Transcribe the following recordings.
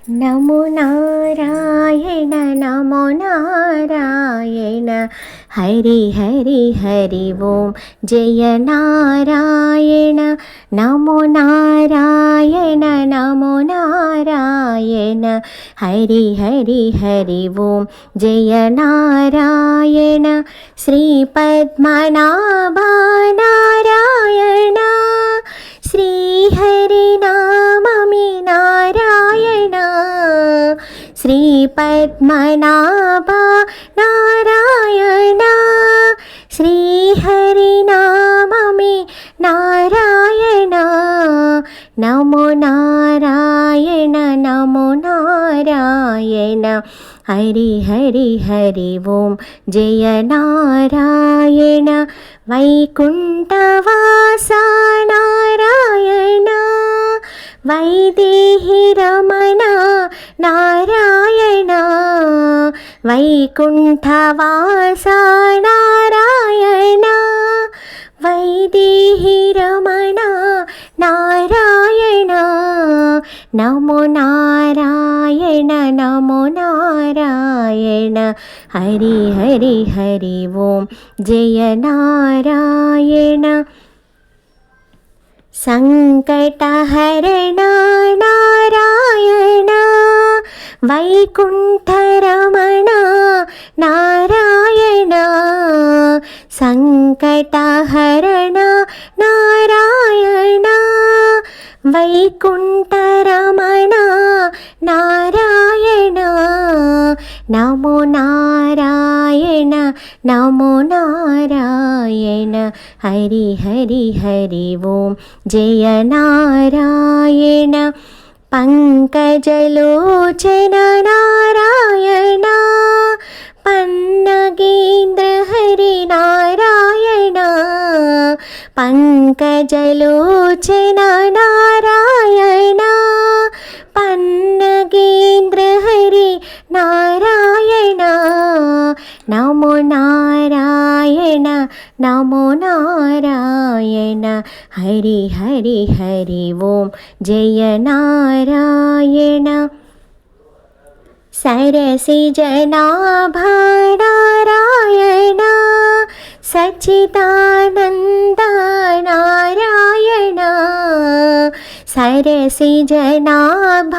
నమో నారాయణ నమో నారాయణ హరి హరి హరి ఓం జయ నారాయణ నమో నారాయణ నమో నారాయణ హరి హరి హరి ఓం జయ నారాయణ శ్రీ పద్మనాభ నారాయణ శ్రీ హరి నామమి నారాయణ శ్రీ పద్మనాభ నారాయణ శ్రీ హరి నామమి నారాయణ నమో నారాయణ నమో నారాయణ హరి హరి హరి ఓం జయ నారాయణ వైకుంఠవాస నారాయణ వైదేహి రమణ నారాయణ వైకుంఠవాస నారాయణ వైదేహి రమణ నారాయణ నమో నారాయణ నమో నారాయణ హరి హరి హరి ఓం జయ నారాయణ సంకటహరణ నారాయణ వైకుంఠరమణ నారాయణ సంకటహరణ నారాయణ వైకుంఠరమణ నారాయణ నమో నారాయణ నమో నారాయణ హరి హరి హరి ఓం జయ నారాయణ పంకజలోచన నారాయణ పన్నగేంద్ర హరి నారాయణ పంకజలోచన నారాయణ పన్నగేంద్ర హరి నారాయణ నమో నారాయణ నమో నారాయణ హరి హరి హరి ఓం జయ నారాయణ సరసిజ నాభ నారాయణ సచ్చిదానంద నారాయణ సరసిజ నాభ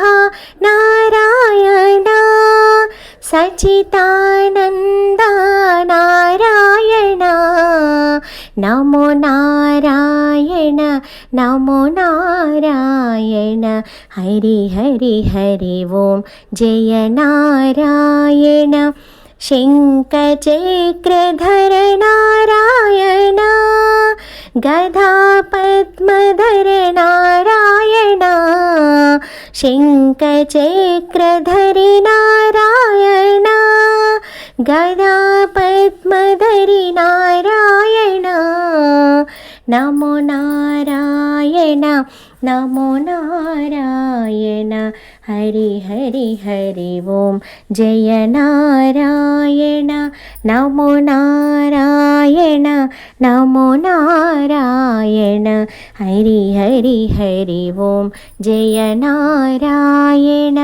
నారాయణ సచ్చిదానంద నారాయణ నమో నారాయణ నమో నారాయణ హరి హరి హరి ఓం జయ నారాయణ శంఖచక్రధర నారాయణ గదా పద్మధర నారాయణ శంఖచక్రధరి నారాయణ గదా పద్మధరి నారాయణ నమో నారాయణ నమో నారాయణ హరి హరి హరి ఓం జయ నారాయణ నమో నారాయణ నమో నారాయణ హరి హరి హరి ఓం జయ నారాయణ.